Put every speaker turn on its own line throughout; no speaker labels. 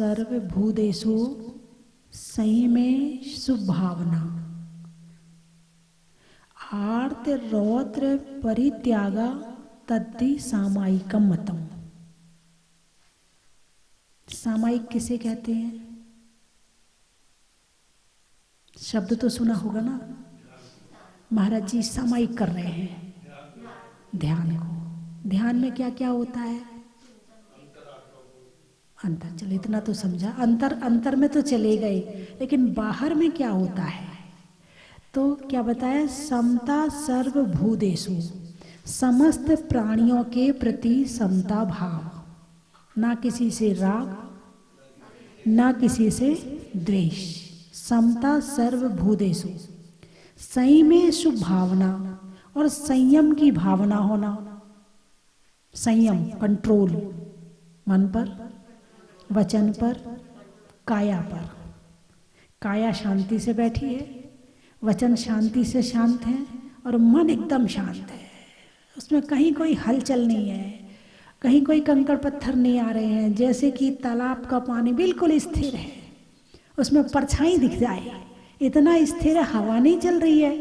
सर्वभूतेषु संयमे शुभावना आर्त रौद्र परित्यागा तद्धि सामायिकम मतम। सामायिक किसे कहते हैं? शब्द तो सुना होगा ना। महाराज जी सामायिक कर रहे हैं ध्यान को। ध्यान में क्या क्या होता है? अंतर। चलो इतना तो समझा। अंतर में तो चले गए, लेकिन बाहर में क्या होता है? तो क्या बताया? समता सर्वभूतेषु, समस्त प्राणियों के प्रति समता भाव, ना किसी से राग ना किसी से द्वेष। समता सर्वभूतेषु, संयमेषु भावना, और संयम की भावना होना। संयम कंट्रोल, मन पर, वचन पर, काया पर। काया शांति से बैठी है, वचन शांति से शांत है, और मन एकदम शांत है। उसमें कहीं कोई हलचल नहीं है, कहीं कोई कंकड़ पत्थर नहीं आ रहे हैं। जैसे कि तालाब का पानी बिल्कुल स्थिर है, उसमें परछाई दिख जाए, इतना स्थिर है। हवा नहीं चल रही है,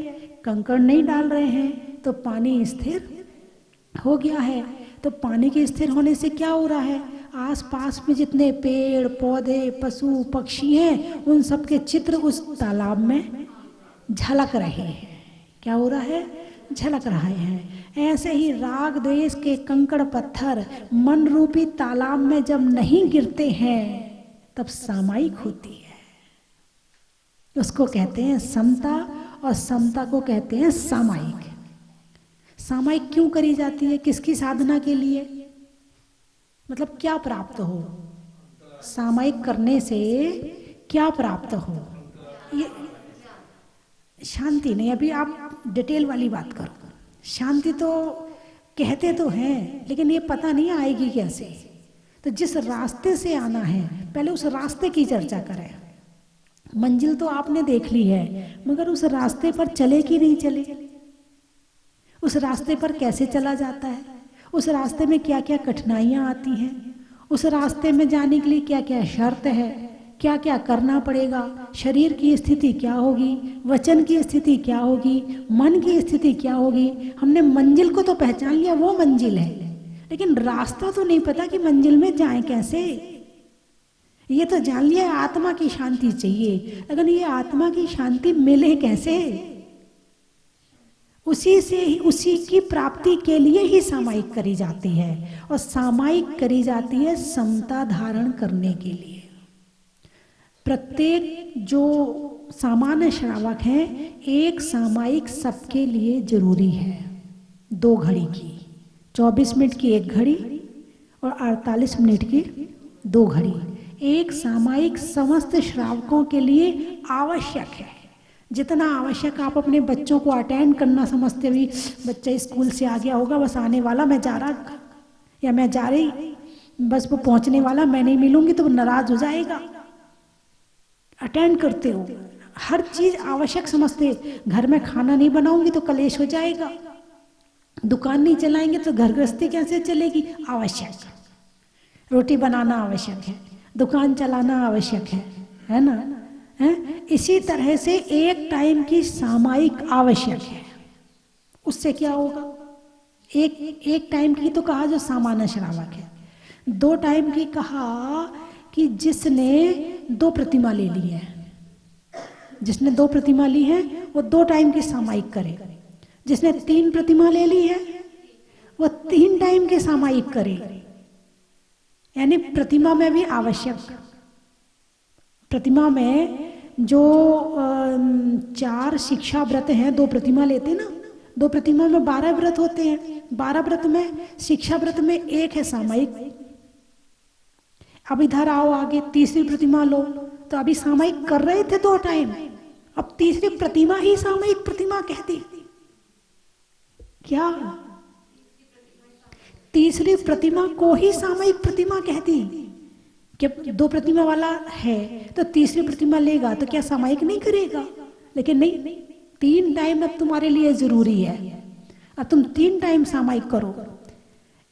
कंकड़ नहीं डाल रहे हैं, तो पानी स्थिर हो गया है। तो पानी के स्थिर होने से क्या हो रहा है? आसपास में जितने पेड़ पौधे पशु पक्षी हैं, उन सब के चित्र उस तालाब में झलक रहे हैं। क्या हो रहा है? झलक रहे हैं। ऐसे ही राग द्वेष के कंकड़ पत्थर मन रूपी तालाब में जब नहीं गिरते हैं, तब सामायिक होती है। उसको कहते हैं समता, और समता को कहते हैं सामायिक। सामायिक क्यों करी जाती है? किसकी साधना के लिए? मतलब क्या प्राप्त हो? सामायिक करने से क्या प्राप्त हो? ये शांति नहीं। अभी आप डिटेल वाली बात करो। शांति तो कहते तो हैं, लेकिन ये पता नहीं आएगी कैसे। तो जिस रास्ते से आना है, पहले उस रास्ते की चर्चा करें। मंजिल तो आपने देख ली है, मगर उस रास्ते पर चले कि नहीं चले? उस रास्ते पर कैसे चला जाता है? उस रास्ते में क्या क्या कठिनाइयाँ आती हैं? उस रास्ते में जाने के लिए क्या क्या शर्त है? क्या क्या करना पड़ेगा? शरीर की स्थिति क्या होगी? वचन की स्थिति क्या होगी? मन की स्थिति क्या होगी? हमने मंजिल को तो पहचान लिया, वो मंजिल है, लेकिन रास्ता तो नहीं पता कि मंजिल में जाएं कैसे। ये तो जान लिया आत्मा की शांति चाहिए, लेकिन ये आत्मा की शांति मिले कैसे? उसी से ही, उसी की प्राप्ति के लिए ही सामायिक करी जाती है। और सामायिक करी जाती है समता धारण करने के लिए। प्रत्येक जो सामान्य श्रावक हैं, एक सामायिक सबके लिए जरूरी है। 2 घड़ी की, 24 मिनट की 1 घड़ी और 48 मिनट की 2 घड़ी। एक सामायिक समस्त श्रावकों के लिए आवश्यक है। जितना आवश्यक आप अपने बच्चों को अटेंड करना समझते हुए, बच्चा स्कूल से आ गया होगा, बस आने वाला, मैं जा रहा या मैं जा रही, बस वो पहुंचने वाला, मैं नहीं मिलूंगी तो वो नाराज हो जाएगा। अटेंड करते हो, हर चीज आवश्यक समझते। घर में खाना नहीं बनाऊंगी तो कलेश हो जाएगा, दुकान नहीं चलाएंगे तो घर गृहस्थी कैसे चलेगी? आवश्यक। रोटी बनाना आवश्यक है, दुकान चलाना आवश्यक है ना? है? इसी तरह से एक टाइम की सामायिक आवश्यक है। उससे क्या होगा? एक टाइम की तो कहा जो सामान्य श्रावक है। 2 टाइम की कहा कि जिसने 2 प्रतिमा ले ली है, जिसने 2 प्रतिमा ली है वो 2 टाइम की सामायिक करे। जिसने 3 प्रतिमा ले ली है वो 3 टाइम के सामायिक करे। यानी प्रतिमा में भी आवश्यक। प्रतिमा में जो 4 शिक्षा व्रत हैं, 2 प्रतिमा लेते ना, 2 प्रतिमा में 12 व्रत होते हैं। 12 व्रत में शिक्षा व्रत में 1 है सामायिक। अब इधर आओ आगे, तीसरी प्रतिमा लो, तो अभी सामायिक कर रहे थे 2 टाइम, अब तीसरी प्रतिमा ही सामायिक प्रतिमा कहती। क्या? तीसरी प्रतिमा को ही सामायिक प्रतिमा कहती। कि 2 प्रतिमा वाला है तो तीसरी प्रतिमा लेगा तो क्या सामायिक नहीं करेगा? लेकिन नहीं, 3 टाइम अब तुम्हारे लिए जरूरी है। अब तुम 3 टाइम सामायिक करो।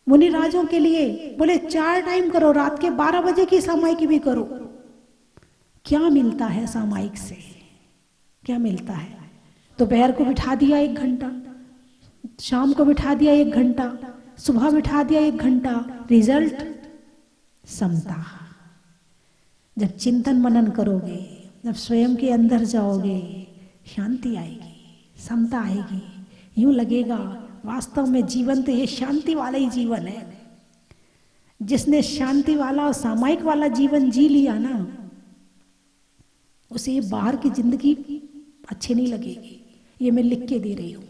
मुनि राजों के लिए बोले 4 टाइम करो, रात के 12 बजे की सामायिक भी करो। क्या मिलता है सामायिक से? क्या मिलता है? दोपहर को बिठा दिया 1 घंटा, शाम को बिठा दिया 1 घंटा, सुबह बिठा दिया 1 घंटा, रिजल्ट समता। जब चिंतन मनन करोगे, जब स्वयं के अंदर जाओगे, शांति आएगी, समता आएगी। यूं लगेगा वास्तव में जीवन तो ये शांति वाला ही जीवन है। जिसने शांति वाला और सामायिक वाला जीवन जी लिया ना, उसे ये बाहर की जिंदगी अच्छी नहीं लगेगी। ये मैं लिख के दे रही हूँ।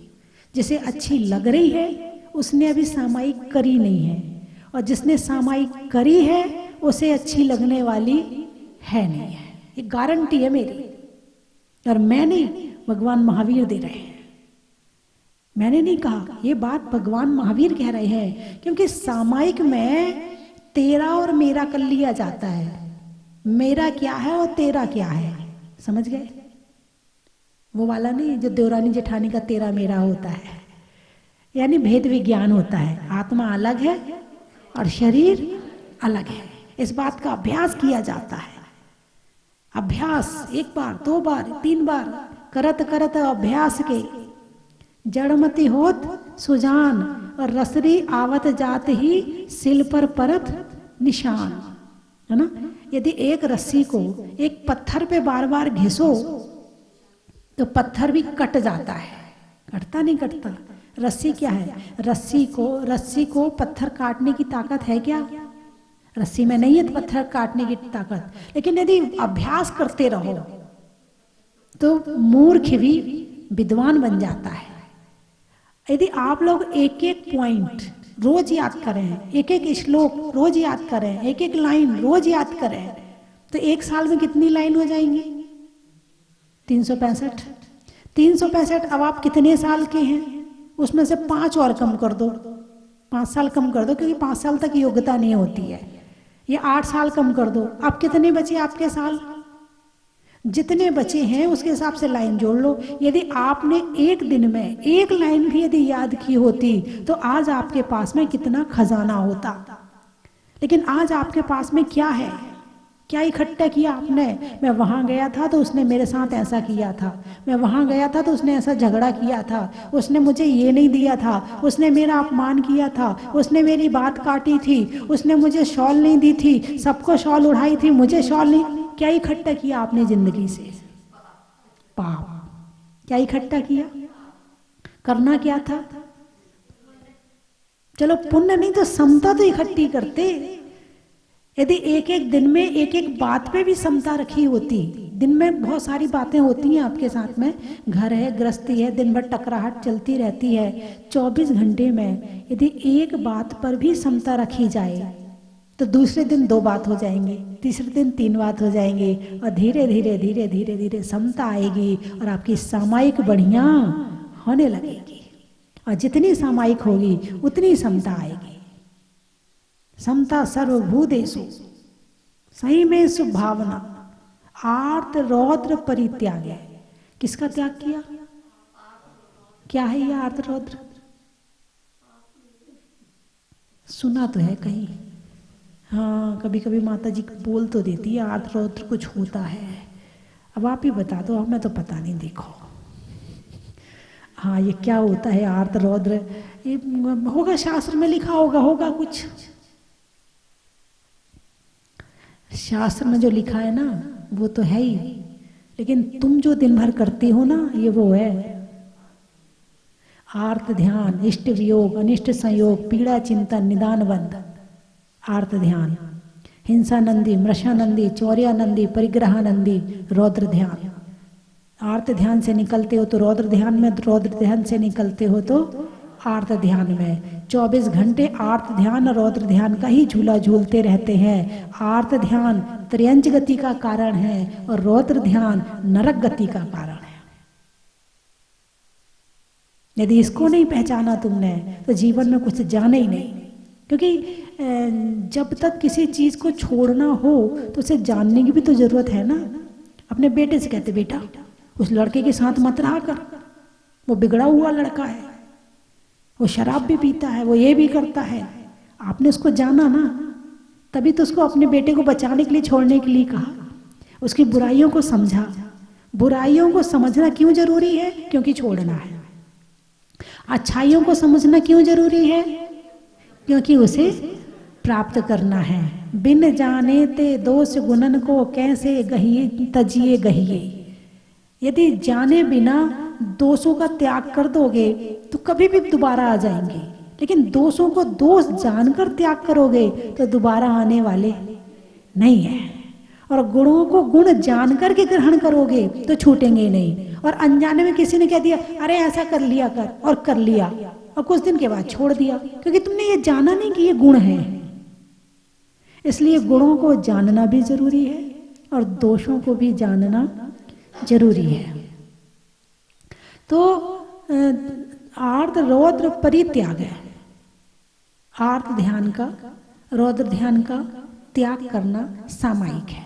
जिसे अच्छी लग रही है उसने अभी सामायिक करी नहीं है, और जिसने सामायिक करी है उसे अच्छी लगने वाली है नहीं है। ये गारंटी है मेरी, और मैं नहीं, भगवान महावीर दे रहे हैं। मैंने नहीं कहा, ये बात भगवान महावीर कह रहे हैं। क्योंकि सामायिक में तेरा और मेरा कर लिया जाता है। मेरा क्या है और तेरा क्या है, समझ गए? वो वाला नहीं जो देवरानी जेठानी का तेरा मेरा होता है, यानी भेद विज्ञान होता है। आत्मा अलग है और शरीर अलग है। इस बात का अभ्यास किया जाता है। अभ्यास 1 बार 2 बार 3 बार करत करत अभ्यास के जड़मति होत सुजान, और रसरी आवत जात ही सिल पर परत निशान, है ना? यदि एक रस्सी को एक पत्थर पे बार बार घिसो तो पत्थर भी कट जाता है। कटता नहीं कटता? रस्सी क्या है? रस्सी को पत्थर काटने की ताकत है क्या? रस्सी में नहीं है पत्थर काटने की ताकत। लेकिन यदि अभ्यास करते रहो तो मूर्ख भी विद्वान बन जाता है। यदि आप लोग एक एक पॉइंट रोज याद करें, एक एक श्लोक रोज याद करें, एक एक लाइन रोज याद करें, तो 1 साल में कितनी लाइन हो जाएंगी? 365। 365। अब आप कितने साल के हैं? उसमें से 5 और कम कर दो, 5 साल कम कर दो, क्योंकि 5 साल तक योग्यता नहीं होती है। ये 8 साल कम कर दो। अब कितने बचे आपके साल? जितने बचे हैं उसके हिसाब से लाइन जोड़ लो। यदि आपने एक दिन में 1 लाइन भी यदि याद की होती तो आज आपके पास में कितना खजाना होता। लेकिन आज आपके पास में क्या है? क्या इकट्ठा किया आपने? मैं वहां गया था तो उसने मेरे साथ ऐसा किया था, मैं वहां गया था तो उसने ऐसा झगड़ा किया था, उसने मुझे ये नहीं दिया था, उसने मेरा अपमान किया था, उसने मेरी बात काटी थी, उसने मुझे शॉल नहीं दी थी, सबको शॉल उड़ाई थी, मुझे शॉल नहीं। क्या इकट्ठा किया आपने जिंदगी से? पाप। क्या इकट्ठा किया? करना क्या था? चलो पुण्य नहीं तो समता तो इकट्ठी करते। यदि एक एक दिन में एक एक बात पे भी समता रखी होती। दिन में बहुत सारी बातें होती हैं आपके साथ में, घर है, गृहस्थी है, दिन भर टकराहट चलती रहती है। 24 घंटे में यदि एक बात पर भी समता रखी जाए तो दूसरे दिन 2 बात हो जाएंगे, तीसरे दिन 3 बात हो जाएंगे, और धीरे धीरे धीरे धीरे धीरे समता आएगी और आपकी सामायिक बढ़िया होने लगेगी। और जितनी सामायिक होगी उतनी समता आएगी। समता सर्वभूतेषु सही में सुभावना आर्त रौद्र परित्याग है। किसका त्याग किया? क्या है ये आर्त रौद्र? सुना तो है कहीं, हाँ कभी कभी माता जी बोल तो देती है आर्त रौद्र कुछ होता है। अब आप ही बता दो, हमें तो पता नहीं। देखो हाँ ये क्या होता है आर्त रौद्र? ये होगा, शास्त्र में लिखा होगा कुछ। शास्त्र में जो लिखा है ना वो तो है ही, लेकिन तुम जो दिन भर करते हो ना ये वो है। आर्त ध्यान, इष्ट वियोग, अनिष्ट संयोग, पीड़ा चिंतन, निदान बंध। आर्त ध्यान, हिंसानंदी, मृषानंदी, चौर्यानंदी, परिग्रहानंदी, रौद्र ध्यान। आर्त ध्यान से निकलते हो तो रौद्र ध्यान में, रौद्र ध्यान से निकलते हो तो आर्त ध्यान में। 24 घंटे आर्त ध्यान और रौद्र ध्यान का ही झूला झूलते रहते हैं। आर्त ध्यान त्रयंच गति का कारण है और रौद्र ध्यान नरक गति का कारण है। यदि इसको नहीं पहचाना तुमने तो जीवन में कुछ जाने ही नहीं। क्योंकि जब तक किसी चीज को छोड़ना हो तो उसे जानने की भी तो जरूरत है ना। अपने बेटे से कहते बेटा उस लड़के के साथ मत रहा कर, वो बिगड़ा हुआ लड़का है, वो शराब भी पीता है, वो ये भी करता है। आपने उसको जाना ना, तभी तो उसको अपने बेटे को बचाने के लिए, छोड़ने के लिए कहा। उसकी बुराइयों को समझा। बुराइयों को समझना क्यों जरूरी है? क्योंकि छोड़ना है। अच्छाइयों को समझना क्यों जरूरी है? क्योंकि उसे प्राप्त करना है। बिन जाने ते दोष गुणन को कैसे गहिए तजिए गहिए। यदि जाने बिना दोषों का त्याग कर दोगे तो कभी भी दोबारा आ जाएंगे, लेकिन दोषों को दोष जानकर त्याग करोगे तो दोबारा आने वाले नहीं है। और गुणों को गुण जानकर के ग्रहण करोगे तो छूटेंगे नहीं। और अनजाने में किसी ने कह दिया अरे ऐसा कर लिया कर, और कर लिया, और कुछ दिन के बाद छोड़ दिया, क्योंकि तुमने ये जाना नहीं कि ये गुण है। इसलिए गुणों को जानना भी जरूरी है और दोषों को भी जानना जरूरी है। तो आर्त रौद्र परित्याग है। आर्त ध्यान का, रौद्र ध्यान का त्याग करना सामायिक है।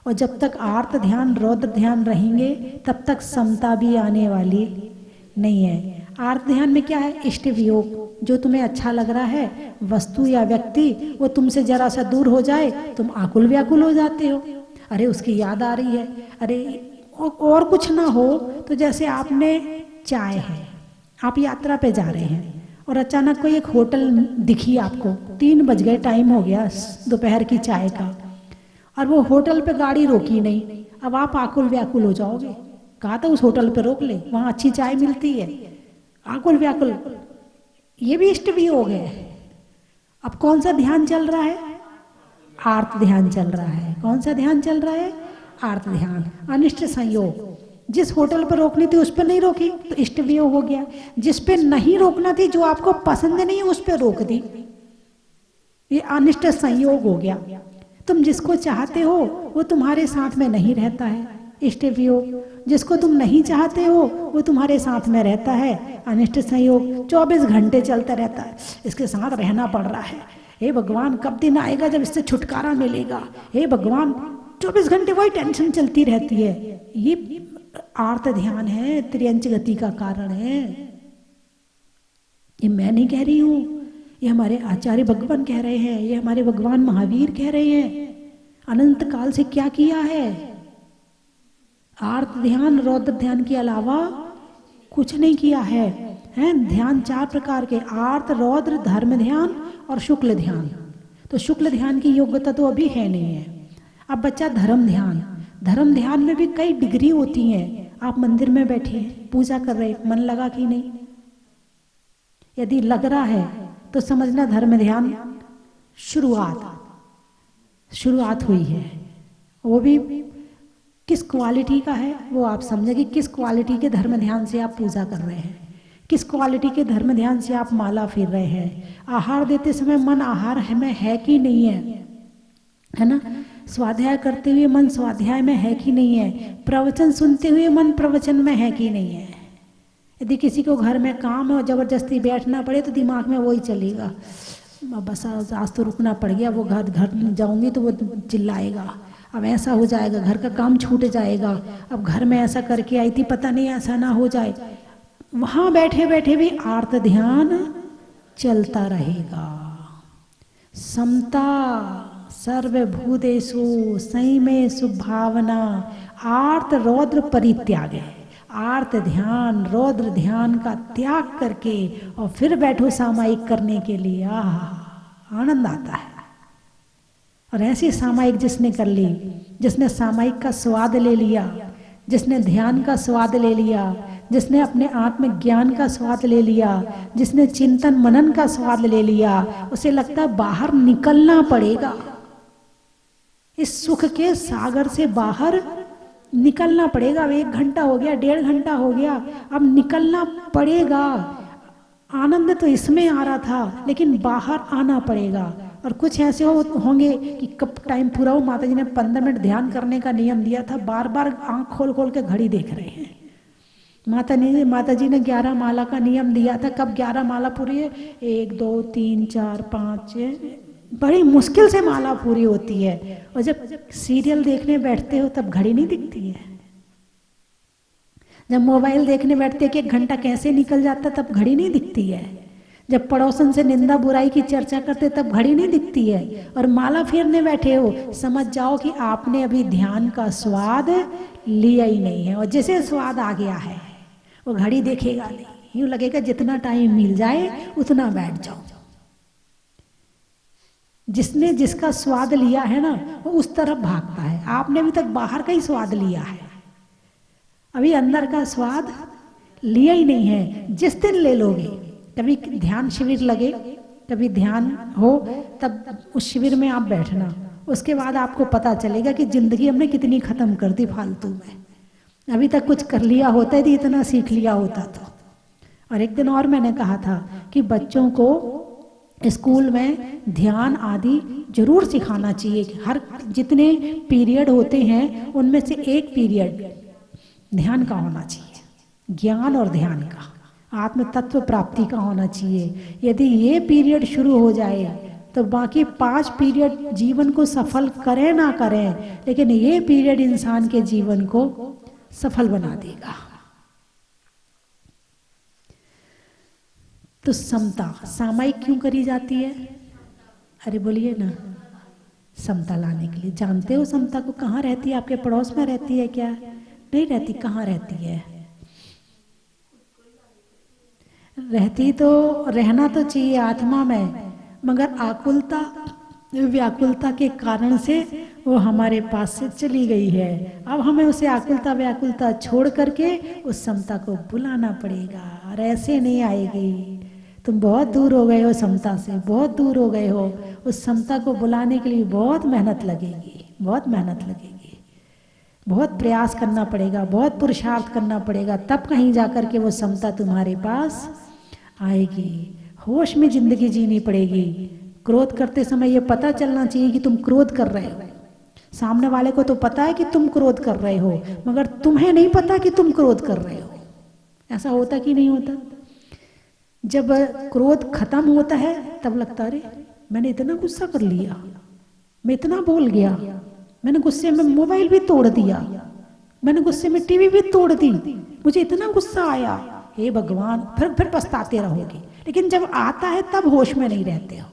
और जब तक आर्त ध्यान रौद्र ध्यान रहेंगे तब तक समता भी आने वाली नहीं है। आर्त ध्यान में क्या है? इष्ट वियोग। जो तुम्हें अच्छा लग रहा है, वस्तु या व्यक्ति, वो तुमसे जरा सा दूर हो जाए तुम आकुल व्याकुल हो जाते हो। अरे उसकी याद आ रही है, अरे और कुछ ना हो तो जैसे आपने चाय है, आप यात्रा पे जा रहे हैं और अचानक कोई एक होटल दिखी आपको, 3 बज गए, टाइम हो गया दोपहर की चाय का, और वो होटल पे गाड़ी रोकी नहीं। अब आप आकुल व्याकुल हो जाओगे। कहा था उस होटल पे रोक ले, वहां अच्छी चाय मिलती है। आकुल व्याकुल, ये भी इष्ट वियोग है। अब कौन सा ध्यान चल रहा है? आर्त ध्यान चल रहा है। कौन सा ध्यान चल रहा है? आर्त ध्यान। अनिष्ट संयोग। जिस होटल पर रोकनी थी उस पर नहीं रोकी तो इष्ट वियोग हो गया। जिस पे नहीं रोकना थी, जो आपको पसंद नहीं उस पर रोक दी, ये अनिष्ट संयोग हो गया। तुम जिसको चाहते हो वो तुम्हारे साथ में नहीं रहता है, इष्ट वियोग। जिसको तुम नहीं चाहते हो वो तुम्हारे साथ में रहता है, अनिष्ट संयोग। 24 घंटे चलता रहता है, इसके साथ रहना पड़ रहा है। हे भगवान, कब दिन आएगा जब इससे छुटकारा मिलेगा? हे भगवान, 24 घंटे वही टेंशन चलती रहती है। ये आर्त ध्यान है, त्रियंच गति का कारण है। ये मैं नहीं कह रही हूं, ये हमारे आचार्य भगवान कह रहे हैं, ये हमारे भगवान महावीर कह रहे हैं। अनंत काल से क्या किया है? आर्त ध्यान रौद्र ध्यान के अलावा कुछ नहीं किया है। ध्यान 4 प्रकार के, आर्त, रौद्र, धर्म ध्यान और शुक्ल ध्यान। तो शुक्ल ध्यान की योग्यता तो अभी है नहीं है। अब बच्चा धर्म ध्यान। धर्म ध्यान में भी कई डिग्री होती हैं। आप मंदिर में बैठे पूजा कर रहे, मन लगा कि नहीं? यदि लग रहा है तो समझना धर्म ध्यान शुरुआत हुई है। वो भी किस क्वालिटी का है वो आप समझे कि किस क्वालिटी के धर्म ध्यान से आप पूजा कर रहे हैं, किस क्वालिटी के धर्म ध्यान से आप माला फिर रहे हैं। आहार देते समय मन आहार में है कि नहीं है ना? स्वाध्याय करते हुए मन स्वाध्याय में है कि नहीं है? प्रवचन सुनते हुए मन प्रवचन में है कि नहीं है? यदि किसी को घर में काम है और जबरदस्ती बैठना पड़े तो दिमाग में वही चलेगा, बस आज तो रुकना पड़ गया, वो घर जाऊंगी तो वो चिल्लाएगा, अब ऐसा हो जाएगा, घर का काम छूट जाएगा, अब घर में ऐसा करके आई थी, पता नहीं ऐसा ना हो जाए। वहां बैठे बैठे भी आर्त ध्यान चलता रहेगा। समता सर्वभूतेषु संयमे सुभावना आर्त रौद्र परित्याग है। आर्त ध्यान रौद्र ध्यान का त्याग करके और फिर बैठो सामायिक करने के लिए, आनंद आता है। और ऐसी सामायिक जिसने कर ली, जिसने सामायिक का स्वाद ले लिया, जिसने ध्यान का स्वाद ले लिया, जिसने अपने आत्मज्ञान का स्वाद ले लिया, जिसने चिंतन मनन का स्वाद ले लिया, उसे लगता है बाहर निकलना पड़ेगा, इस सुख के सागर से बाहर निकलना पड़ेगा। अब 1 घंटा हो गया, 1.5 घंटा हो गया, अब निकलना पड़ेगा। आनंद तो इसमें आ रहा था लेकिन बाहर आना पड़ेगा। और कुछ ऐसे होंगे कि कब टाइम पूरा हो, माता जी ने 15 मिनट ध्यान करने का नियम दिया था, बार बार आंख खोल खोल के घड़ी देख रहे हैं। माता जी ने 11 माला का नियम दिया था, कब 11 माला पूरी है? 1 2 3 4 5 6, बड़ी मुश्किल से माला पूरी होती है। और जब सीरियल देखने बैठते हो तब घड़ी नहीं दिखती है। जब मोबाइल देखने बैठते कि 1 घंटा कैसे निकल जाता तब घड़ी नहीं दिखती है। जब पड़ोसन से निंदा बुराई की चर्चा करते तब घड़ी नहीं दिखती है, और माला फेरने बैठे हो, समझ जाओ कि आपने अभी ध्यान का स्वाद लिया ही नहीं है। और जैसे स्वाद आ गया है वो घड़ी देखेगा नहीं, यूं लगेगा जितना टाइम मिल जाए उतना बैठ जाओ। जिसने जिसका स्वाद लिया है ना वो उस तरफ भागता है। आपने अभी तक बाहर का ही स्वाद लिया है, अभी अंदर का स्वाद लिया ही नहीं है। जिस दिन ले लोगे, कभी ध्यान शिविर लगे, कभी ध्यान हो, तब उस शिविर में आप बैठना, उसके बाद आपको पता चलेगा कि जिंदगी हमने कितनी खत्म कर दी फालतू में। अभी तक कुछ कर लिया होता है तो इतना सीख लिया होता तो। और एक दिन और मैंने कहा था कि बच्चों को स्कूल में ध्यान आदि जरूर सिखाना चाहिए। हर जितने पीरियड होते हैं उनमें से एक पीरियड ध्यान का होना चाहिए, ज्ञान और ध्यान का, आत्म तत्व प्राप्ति का होना चाहिए। यदि ये पीरियड शुरू हो जाए तो बाकी 5 पीरियड जीवन को सफल करें ना करें, लेकिन ये पीरियड इंसान के जीवन को सफल बना देगा। तो समता सामायिक क्यों करी जाती है? अरे बोलिए ना। समता लाने के लिए। जानते हो समता को कहाँ रहती है? आपके पड़ोस में रहती है क्या? नहीं रहती। कहाँ रहती है? रहती तो रहना तो चाहिए आत्मा में, मगर आकुलता व्याकुलता के कारण से वो हमारे पास से चली गई है। अब हमें उसे आकुलता व्याकुलता छोड़ करके उस समता को बुलाना पड़ेगा, और ऐसे नहीं आएगी। तुम बहुत दूर हो गए हो समता से, बहुत दूर हो गए हो। उस समता को बुलाने के लिए बहुत मेहनत लगेगी, बहुत मेहनत लगेगी, बहुत प्रयास करना पड़ेगा, बहुत पुरुषार्थ करना पड़ेगा, तब कहीं जाकर के वो समता तुम्हारे पास आएगी। होश में जिंदगी जीनी पड़ेगी। क्रोध करते समय ये पता चलना चाहिए कि तुम क्रोध कर रहे हो। सामने वाले को तो पता है कि तुम क्रोध कर रहे हो, मगर तुम्हें नहीं पता कि तुम क्रोध कर रहे हो। ऐसा होता कि नहीं होता? जब क्रोध खत्म होता है तब लगता अरे मैंने इतना गुस्सा कर लिया, मैं इतना बोल गया, मैंने गुस्से में मोबाइल भी तोड़ दिया, मैंने गुस्से में टीवी भी तोड़ दी, मुझे इतना गुस्सा आया, हे भगवान। फिर पछताते रहोगे। लेकिन जब आता है तब होश में नहीं रहते हो।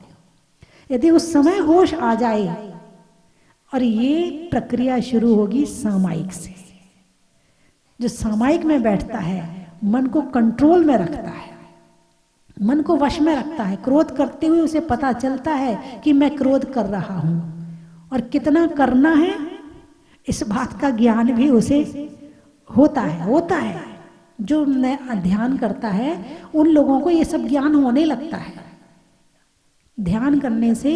यदि उस समय होश आ जाए, और ये प्रक्रिया शुरू होगी सामायिक से। जो सामायिक में बैठता है मन को कंट्रोल में रखता है, मन को वश में रखता है। क्रोध करते हुए उसे पता चलता है कि मैं क्रोध कर रहा हूं, और कितना करना है इस बात का ज्ञान भी उसे होता है। जो ध्यान करता है उन लोगों को ये सब ज्ञान होने लगता है। ध्यान करने से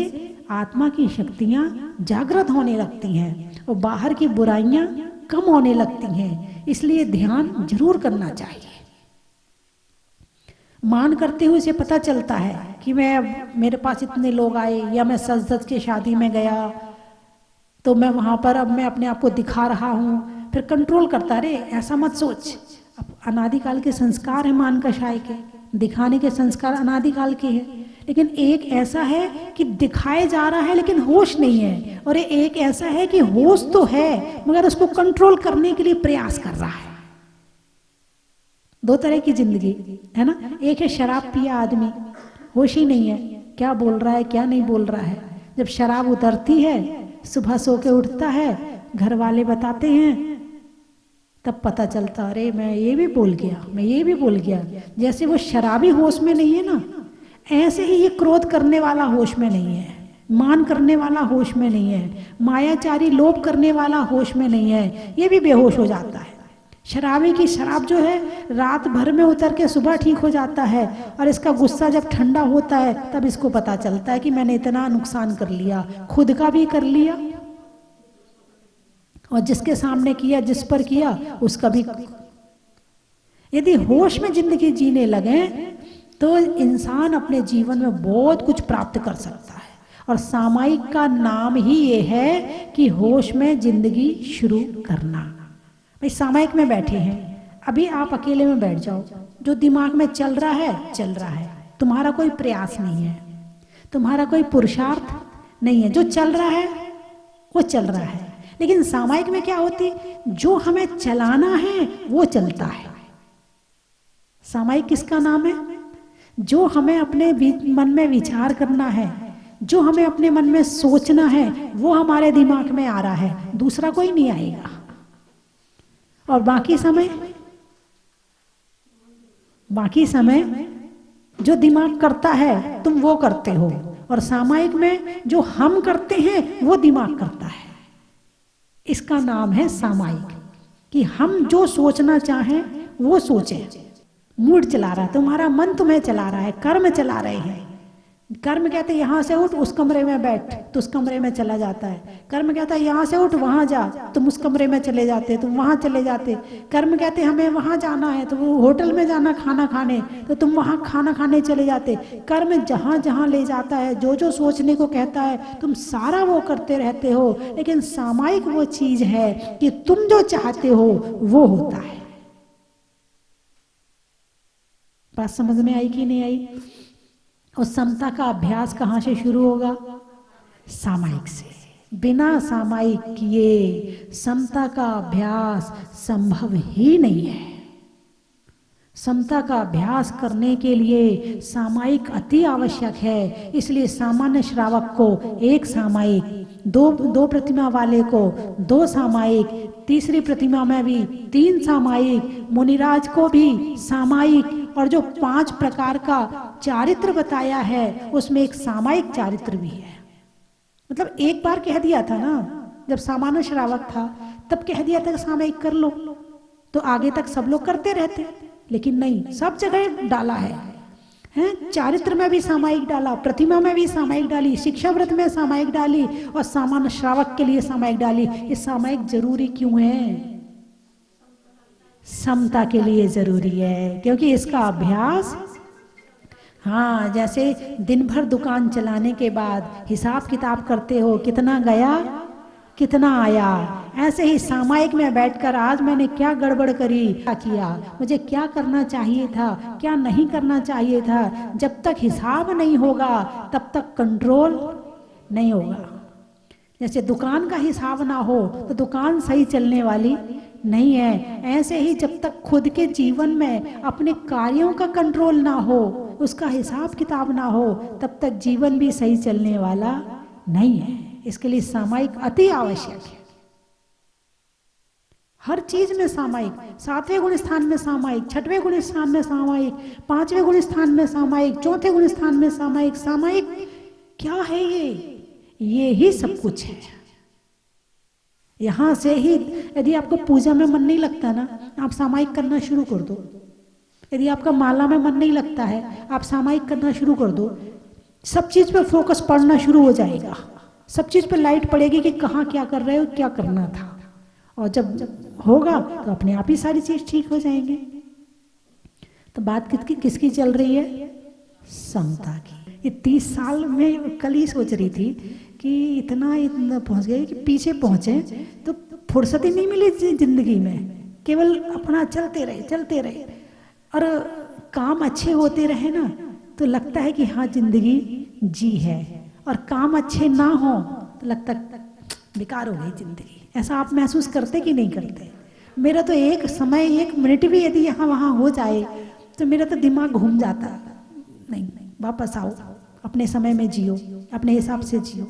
आत्मा की शक्तियां जागृत होने लगती हैं और बाहर की बुराइयां कम होने लगती हैं। इसलिए ध्यान जरूर करना चाहिए। मान करते हुए उसे पता चलता है कि मेरे पास इतने लोग आए, या मैं सज के शादी में गया तो मैं वहां पर अब मैं अपने आप को दिखा रहा हूं। फिर कंट्रोल करता, अरे ऐसा मत सोच। अब अनादिकाल के संस्कार है मान कषाय के, दिखाने के संस्कार अनादिकाल के हैं। लेकिन एक ऐसा है कि दिखाए जा रहा है लेकिन होश नहीं है, और एक ऐसा है कि होश तो है मगर उसको कंट्रोल करने के लिए प्रयास कर रहा है। 2 तरह की जिंदगी है ना। एक है शराब पिया आदमी, होश ही नहीं है, क्या बोल रहा है क्या नहीं बोल रहा है। जब शराब उतरती है, सुबह सो के उठता है, घर वाले बताते हैं, तब पता चलता अरे मैं ये भी बोल गया, मैं ये भी बोल गया। जैसे वो शराबी होश में नहीं है ना, ऐसे ही ये क्रोध करने वाला होश में नहीं है, मान करने वाला होश में नहीं है, मायाचारी लोभ करने वाला होश में नहीं है, ये भी बेहोश हो जाता है। शराबी की शराब जो है रात भर में उतर के सुबह ठीक हो जाता है, और इसका गुस्सा जब ठंडा होता है तब इसको पता चलता है कि मैंने इतना नुकसान कर लिया, खुद का भी कर लिया और जिसके सामने किया, जिस पर किया उसका भी। यदि होश में जिंदगी जीने लगे तो इंसान अपने जीवन में बहुत कुछ प्राप्त कर सकता है। और सामायिक का नाम ही ये है कि होश में जिंदगी शुरू करना। भाई सामायिक में बैठे हैं, अभी आप अकेले में बैठ जाओ, जो दिमाग में चल रहा है चल रहा है, तुम्हारा कोई प्रयास नहीं है, तुम्हारा कोई पुरुषार्थ नहीं है, जो चल रहा है वो चल रहा है। लेकिन सामायिक में क्या होती, जो हमें चलाना है वो चलता है। सामायिक किसका नाम है? जो हमें अपने मन में विचार करना है, जो हमें अपने मन में सोचना है, वो हमारे दिमाग में आ रहा है, दूसरा कोई नहीं आएगा। और बाकी समय जो दिमाग करता है तुम वो करते हो, और सामायिक में जो हम करते हैं वो दिमाग करता है। इसका नाम है सामायिक, कि हम जो सोचना चाहें वो सोचें। मूड चला रहा है तुम्हारा, मन तुम्हें चला रहा है, कर्म चला रहे हैं। कर्म कहते हैं यहाँ से उठ उस कमरे में बैठ, तो उस कमरे में चला जाता है। कर्म कहता है यहाँ से उठ वहां जा, तुम उस कमरे में चले जाते, तुम वहां चले जाते। कर्म कहते हैं हमें वहां जाना है, तो वो होटल में जाना खाना खाने, तो तुम वहां खाना खाने चले जाते। कर्म जहां जहां ले जाता है, जो जो सोचने को कहता है, तुम सारा वो करते रहते हो। लेकिन सामायिक वो चीज है कि तुम जो चाहते हो वो होता है। बात समझ में आई कि नहीं आई? और समता का अभ्यास कहाँ से शुरू होगा? सामायिक से। बिना सामायिक किए समता का अभ्यास संभव ही नहीं है। समता का अभ्यास करने के लिए सामायिक अति आवश्यक है। इसलिए सामान्य श्रावक को एक सामायिक, दो प्रतिमा वाले को दो सामायिक, तीसरी प्रतिमा में भी 3 सामायिक, मुनिराज को भी सामायिक, और जो 5 प्रकार का चारित्र बताया है उसमें एक सामायिक चारित्र भी है। मतलब एक बार कह दिया था ना, जब सामान्य श्रावक था तब कह दिया था कि सामायिक कर लो, तो आगे तक सब लोग करते रहते। लेकिन नहीं, सब जगह डाला है, चारित्र में भी सामायिक डाला, प्रतिमा में भी सामायिक डाली, शिक्षा व्रत में सामायिक डाली, और सामान्य श्रावक के लिए सामायिक डाली। ये सामायिक जरूरी क्यों है? समता के लिए जरूरी है, क्योंकि इसका अभ्यास, हाँ, जैसे दिन भर दुकान चलाने के बाद हिसाब किताब करते हो, कितना गया कितना आया, ऐसे ही सामायिक में बैठकर आज मैंने क्या गड़बड़ करी, क्या किया, मुझे क्या करना चाहिए था, क्या नहीं करना चाहिए था, जब तक हिसाब नहीं होगा तब तक कंट्रोल नहीं होगा। जैसे दुकान का हिसाब ना हो तो दुकान सही चलने वाली नहीं है, ऐसे ही जब तक खुद के जीवन में अपने कार्यों का कंट्रोल ना हो, उसका हिसाब किताब ना हो, तब तक जीवन भी सही चलने वाला नहीं है। इसके लिए सामायिक अति आवश्यक है। हर चीज में सामायिक, 7वें गुण स्थान में सामायिक, 6वें गुण स्थान में सामायिक, 5वें गुण स्थान में सामायिक, 4थे गुण स्थान में सामायिक। सामायिक क्या है? ये ही सब कुछ है। यहां से ही, यदि आपको पूजा में मन नहीं लगता ना, आप सामायिक करना शुरू कर दो। यदि आपका माला में मन नहीं लगता है, आप सामायिक करना शुरू कर दो। सब चीज पे फोकस पड़ना शुरू हो जाएगा, सब चीज पे लाइट पड़ेगी कि कहाँ क्या कर रहे हो, क्या करना था। और जब होगा तो अपने आप ही सारी चीज ठीक हो जाएंगे। तो बात किसकी चल रही है? समता की। ये 30 साल में कल ही सोच रही थी कि इतना पहुंच गए कि पीछे पहुंचे तो फुर्सत ही नहीं मिली जिंदगी में, केवल अपना चलते रहे और काम अच्छे होते रहे ना, तो लगता है कि हाँ जिंदगी जी है। और काम अच्छे ना हो तो लगता बेकार हो गई जिंदगी। ऐसा आप महसूस करते कि नहीं करते? मेरा तो एक समय, 1 मिनट भी यदि यहाँ वहाँ हो जाए तो मेरा तो दिमाग घूम जाता। नहीं, वापस आओ, अपने समय में जियो, अपने हिसाब से जियो।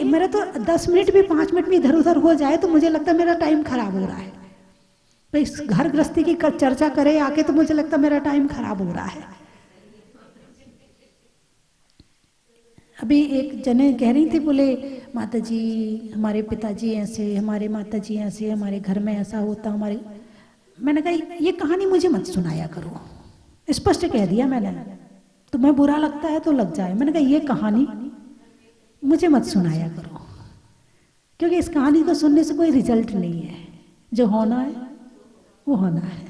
मेरा तो 10 मिनट भी, 5 मिनट भी इधर उधर हो जाए तो मुझे लगता है मेरा टाइम खराब हो रहा है। तो इस घर गृहस्थी की चर्चा करे आके तो मुझे लगता है मेरा टाइम खराब हो रहा है। अभी एक जने कह रही थी, बोले माता जी हमारे पिताजी ऐसे, हमारे माता जी ऐसे, हमारे घर में ऐसा होता हमारे। मैंने कहा ये कहानी मुझे मत सुनाया करो, स्पष्ट कह दिया मैंने। तुम्हें बुरा लगता है तो लग जाए, मैंने कहा ये कहानी मुझे मत सुनाया करो, क्योंकि इस कहानी को सुनने से कोई रिजल्ट नहीं है। जो होना है वो होना है,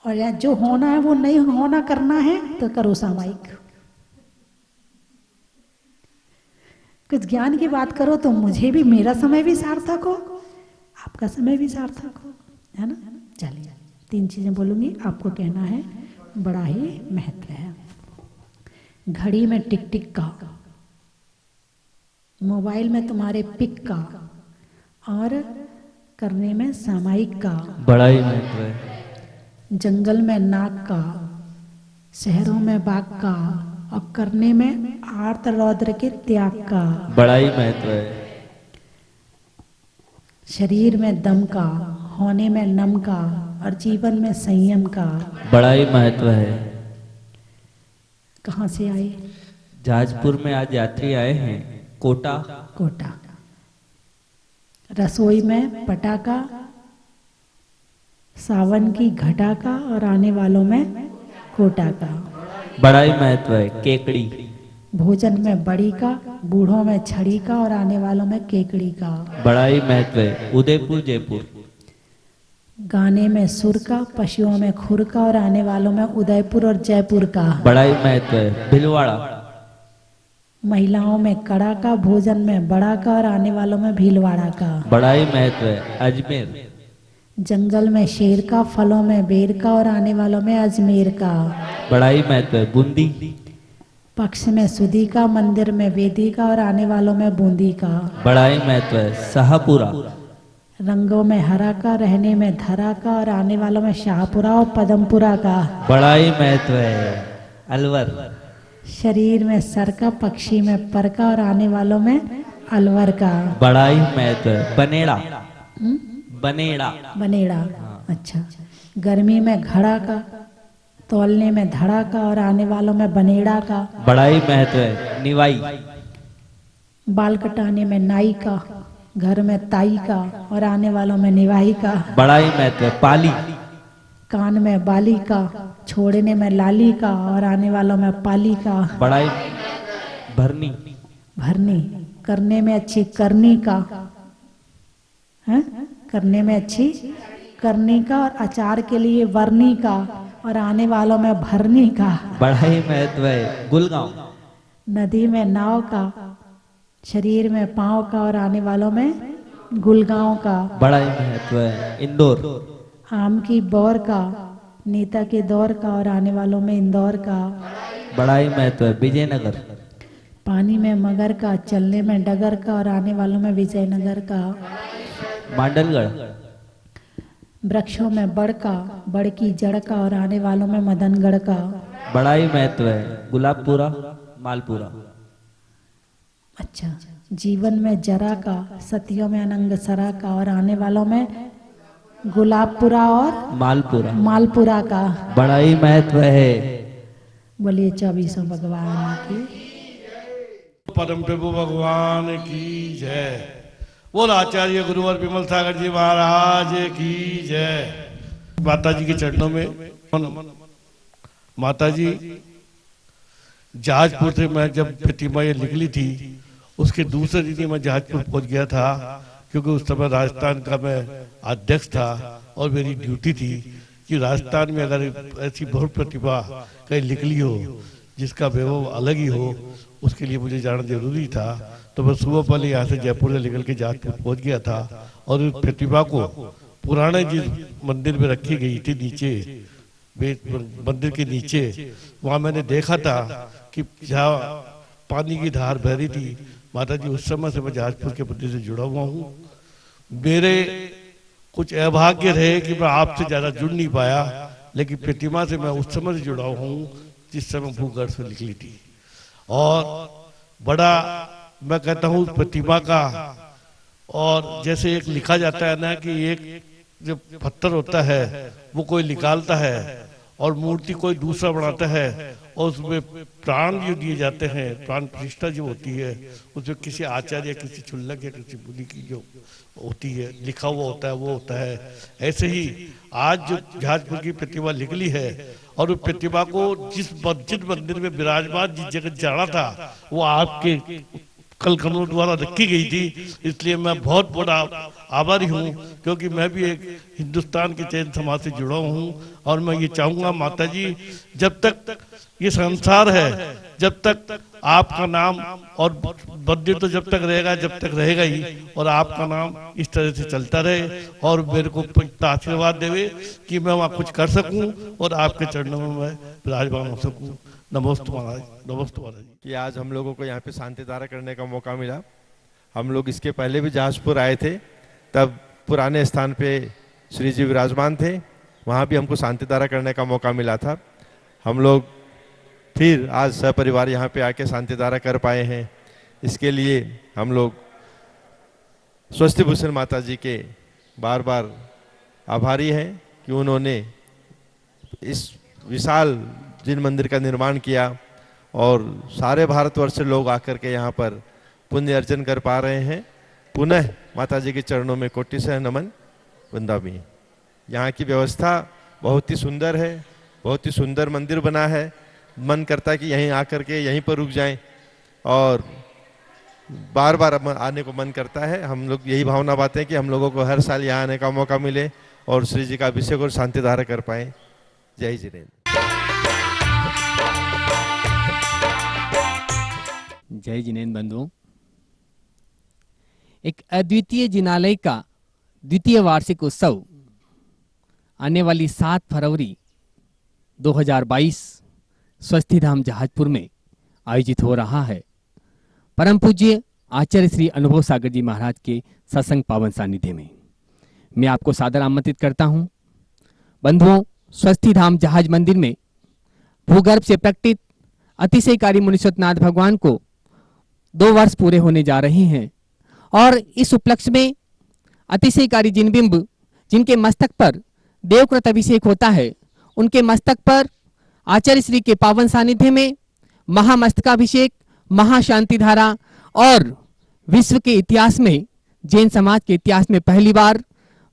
और या जो होना है वो नहीं होना करना है तो करो सामायिक। कुछ ज्ञान की बात करो तो मुझे भी, मेरा समय भी सार्थक हो, आपका समय भी सार्थक हो, है ना। चलिए 3 चीजें बोलूंगी, आपको कहना है, बड़ा ही महत्व है। घड़ी में टिक टिक का, मोबाइल में तुम्हारे पिक का, और करने में सामायिक का,
बड़ा ही महत्व है।
जंगल में नाक का, शहरों में बाग का और करने में आर्त रौद्र के त्याग का।
बड़ा ही महत्व है।
शरीर में दम का, होने में नम का और जीवन में संयम का।
बड़ा ही महत्व है।
कहाँ से आए?
जहाजपुर में आज यात्री आए हैं, कोटा।
कोटा। रसोई में पटाखा, सावन की घटा का और आने वालों में कोटा का।
बड़ा ही महत्व है। केकड़ी।
भोजन में बड़ी का, बूढ़ों में छड़ी का और आने वालों में केकड़ी का।
बड़ा ही महत्व है। उदयपुर जयपुर।
गाने में सुर का, पशुओं में खुर का और आने वालों में उदयपुर और जयपुर का।
बड़ा ही महत्व है। भीलवाड़ा।
महिलाओं में कड़ा का, भोजन में बड़ा का और आने वालों में भीलवाड़ा का।
बड़ा ही महत्व है। अजमेर।
जंगल में शेर का, फलों में बेर का और आने वालों में अजमेर का।
बड़ा ही महत्व है। बूंदी।
पक्ष में सुधी का, मंदिर में वेदी का और आने वालों में बूंदी का।
बड़ा ही महत्व है। शाहपुरा।
रंगों में हरा का, रहने में धरा का और आने वालों में शाहपुरा और पदमपुरा का।
बड़ा ही महत्व है। अलवर।
शरीर में सर का, पक्षी में पर का और आने वालों में अलवर का।
बड़ा ही महत्व है। बनेड़ा। बनेड़ा।
बनेड़ा। अच्छा। गर्मी में घड़ा का, तौलने में धड़ा का और आने वालों में बनेड़ा का।
बड़ा ही महत्व है। निवाई।
बाल कटाने में नाई का, घर में ताई का और आने वालों में निवाई का।
बड़ा ही महत्व है। पाली।
कान में बाली का, छोड़ने में लाली का और आने वालों में पाली का।
बड़ा ही। भरनी।
भरनी। करने में अच्छी करनी का है, करने में अच्छी करनी का और अचार के लिए वर्णी का और आने वालों में भरनी का।
बड़ा ही महत्व है। गुलगांव।
नदी में नाव का, शरीर में पांव का और आने वालों में गुलगांव का।
बड़ा ही महत्व है। इंदौर।
आम की बौर का, नेता के दौर का और आने वालों में इंदौर का।
बड़ा ही महत्व है। विजयनगर।
पानी में मगर का, चलने में डगर का और आने वालों में विजयनगर का।
मांडलगढ़।
वृक्षों में बड़ का, बड़ की जड़ का और आने वालों में मदनगढ़ का।
बड़ा ही महत्व है। गुलाबपुरा। मालपुरा।
अच्छा। जीवन में जरा का, सतियों में अनंग सरा का और आने वालों में गुलाबपुरा और
मालपुरा।
मालपुरा का।
बड़ा ही महत्व है।
बोलिए 24 भगवान की।
परम प्रभु भगवान की जय। बोल आचार्य गुरुवर विमल सागर जी महाराज की जय। माता जी के चरणों में। माता जी जहाजपुर से मैं जब प्रतिमा ये निकली थी, उसके दूसरे दिन ही मैं जहाजपुर पहुंच गया था, क्योंकि उस समय राजस्थान का मैं अध्यक्ष था और मेरी ड्यूटी थी कि राजस्थान में अगर ऐसी बहुत प्रतिभा कहीं निकली हो जिसका वैभव अलग ही हो, उसके लिए मुझे जाना जरूरी था। तो मैं सुबह पहले यहाँ से जयपुर से निकल के जहाजपुर पहुंच गया था और उस प्रतिभा को पुराने जिस मंदिर में रखी गई थी नीचे, मंदिर के नीचे, वहां मैंने देखा था कि जहाँ पानी की धार बह रही थी, माता जी उस समय से मैं जहाजपुर के मंदिर से जुड़ा हुआ हूँ। मेरे कुछ अभाग्य रहे कि मैं आपसे ज्यादा जुड़ नहीं पाया, लेकिन प्रतिमा से मैं उस समय से जुड़ा हूँ जिस समय भूगर्भ से निकली थी। और बड़ा मैं कहता हूँ प्रतिमा का, और जैसे एक लिखा जाता है ना कि एक जो पत्थर होता है वो कोई निकालता है और मूर्ति कोई दूसरा बनाता है और उसमें प्राण जो दिए जाते हैं, प्राण प्रतिष्ठा जो होती है उसमें किसी आचार्य, किसी छुल्लक या किसी मुनि की जो होती है, लिखा हुआ होता है, वो होता है। ऐसे ही आज जो जहाजपुर की प्रतिमा निकली है और उस प्रतिमा को जिस मस्जिद मंदिर में विराजमान जिस जगह जाना था वो आपके कल कमलों द्वारा रखी गई थी। इसलिए मैं बहुत बड़ा आभारी हूँ, क्योंकि मैं भी एक हिंदुस्तान के जैन समाज से जुड़ा हूँ और मैं ये चाहूंगा माता जी, जब तक ये संसार है, जब तक आपका नाम और मंदिर तो जब तक रहेगा, जब तक रहेगा ही, और आपका नाम इस तरह से चलता रहे और मेरे को इतना आशीर्वाद देवे कि मैं वहाँ कुछ कर सकूं और आपके चरणों में मैं विराजमान हो सकूं। नमस्ते महाराज, नमस्ते महाराज।
कि आज हम लोगों को यहाँ पे शांति धारा करने का मौका मिला। हम लोग इसके पहले भी जहाजपुर आए थे, तब पुराने स्थान पे श्री जी विराजमान थे, वहाँ भी हमको शांति धारा करने का मौका मिला था। हम लोग फिर आज सपरिवार यहाँ पे आके शांति धारा कर पाए हैं। इसके लिए हम लोग स्वस्ति भूषण माता जी के बार बार आभारी हैं कि उन्होंने इस विशाल जिन मंदिर का निर्माण किया और सारे भारतवर्ष से लोग आकर के यहाँ पर पुण्य अर्जन कर पा रहे हैं। पुनः माता जी के चरणों में कोटि से नमन वंदामि। यहाँ की व्यवस्था बहुत ही सुंदर है, बहुत ही सुंदर मंदिर बना है। मन करता है कि यहीं आकर के यहीं पर रुक जाएं और बार बार आने को मन करता है। हम लोग यही भावना बातें कि हम लोगों को हर साल यहाँ आने का मौका मिले और श्री जी का अभिषेक और शांति धारा कर पाए। जय जिनेन्द्र।
जय जिनेन्द्र बंधुओं, एक अद्वितीय जिनालय का द्वितीय वार्षिक उत्सव आने वाली 7 फरवरी 2022 स्वस्थि धाम जहाजपुर में आयोजित हो रहा है। परम पूज्य आचार्य श्री अनुभव सागर जी महाराज के सत्संग पावन सानिध्य में मैं आपको सादर आमंत्रित करता हूं। बंधुओं, स्वस्थि धाम जहाज मंदिर में भूगर्भ से प्रकटित अतिशयकारी मुनीश्वरनाथ भगवान को 2 वर्ष पूरे होने जा रहे हैं और इस उपलक्ष्य में अतिशयकारी जिन बिंब जिनके मस्तक पर देवकृत अभिषेक होता है, उनके मस्तक पर आचार्य श्री के पावन सानिध्य में महामस्तकाभिषेक, महाशांति धारा और विश्व के इतिहास में, जैन समाज के इतिहास में पहली बार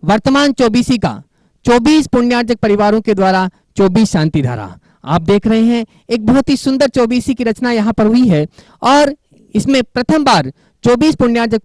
वर्तमान 24 का 24 पुण्यार्जक परिवारों के द्वारा 24 शांति धारा आप देख रहे हैं। एक बहुत ही सुंदर 24 की रचना यहाँ पर हुई है और इसमें प्रथम बार 24 पुण्यार्जक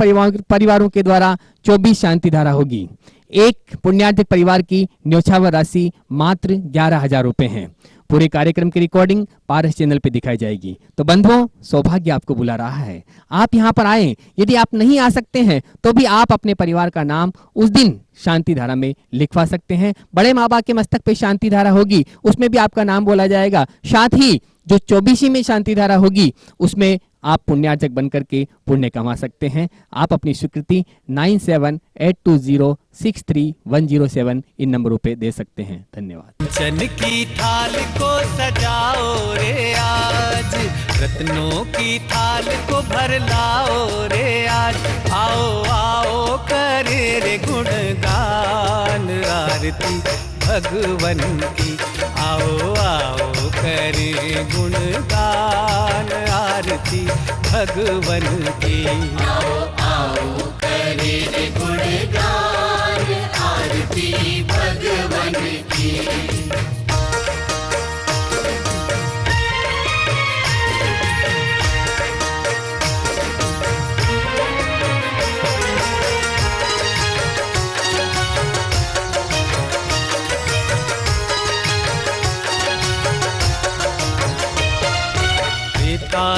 परिवारों के द्वारा 24 शांति धारा होगी। एक पुण्यार्जक परिवार की न्यौछावर राशि मात्र 11,000 रुपए है। पूरे कार्यक्रम की रिकॉर्डिंग पारस चैनल पे दिखाई जाएगी। तो बंधुओं, सौभाग्य आपको बुला रहा है, आप यहाँ पर आए। यदि आप नहीं आ सकते हैं तो भी आप अपने परिवार का नाम उस दिन शांति धारा में लिखवा सकते हैं। बड़े माँ बाप के मस्तक पे शांति धारा होगी, उसमें भी आपका नाम बोला जाएगा। साथ ही जो 24 में शांति धारा होगी उसमें आप पुण्यार्जक बनकर के पुण्य कमा सकते हैं। आप अपनी स्वीकृति 9782063107 इन नंबरों पे दे सकते हैं। धन्यवाद।
चन की थाल को सजाओ रे आज, रत्नों की थाल को भर लाओ रे आज। आओ आओ करे रे गुणगान आरती भगवन की। आओ आओ करे गुणगान आरती भगवन की।
आओ आओ करे रे गुणगान आरती भगवन की।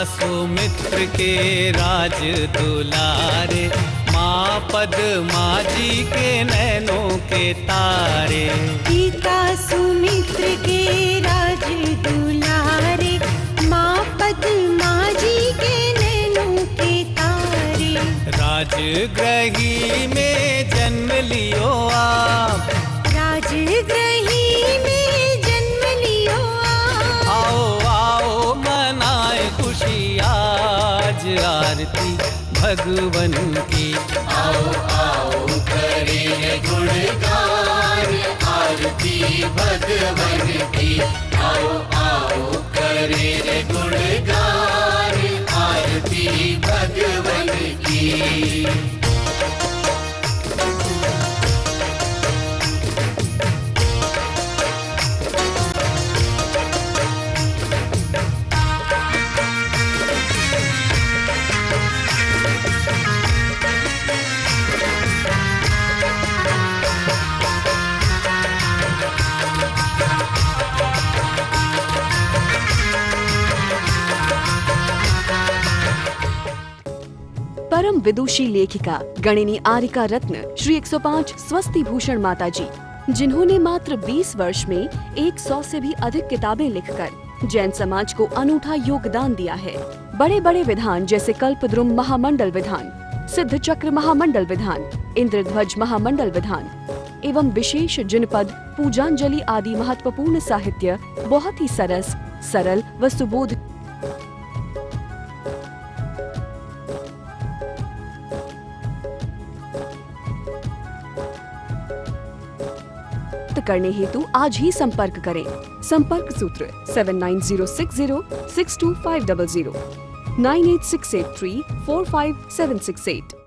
सुमित्र के राज दुलारे, माँ पद्मा जी के नैनों के तारे।
पिता सुमित्र के राज दुलारे, माँ पद्मा जी के नैनों के तारे।
राजगृही में जन्म लियो आप,
राजगृही में जन्म लियो आप।
आओ आओ मनाए खुशी आज आरती भगवन की।
आओ आओ करे गुणगान आरती भगवन की। आओ आओ करे गुणगान आरती भगवन की।
परम विदुषी लेखिका गणिनी आरिका रत्न श्री 105 स्वस्ति भूषण माता जी, जिन्होंने मात्र 20 वर्ष में 100 से भी अधिक किताबें लिखकर जैन समाज को अनूठा योगदान दिया है। बड़े बड़े विधान जैसे कल्पद्रुम महामंडल विधान, सिद्ध चक्र महामंडल विधान, इंद्रध्वज महामंडल विधान एवं विशेष जिनपद पूजांजलि आदि महत्वपूर्ण साहित्य बहुत ही सरस, सरल व सुबोध करने हेतु आज ही संपर्क करें। संपर्क सूत्र 7906062500 98683456768।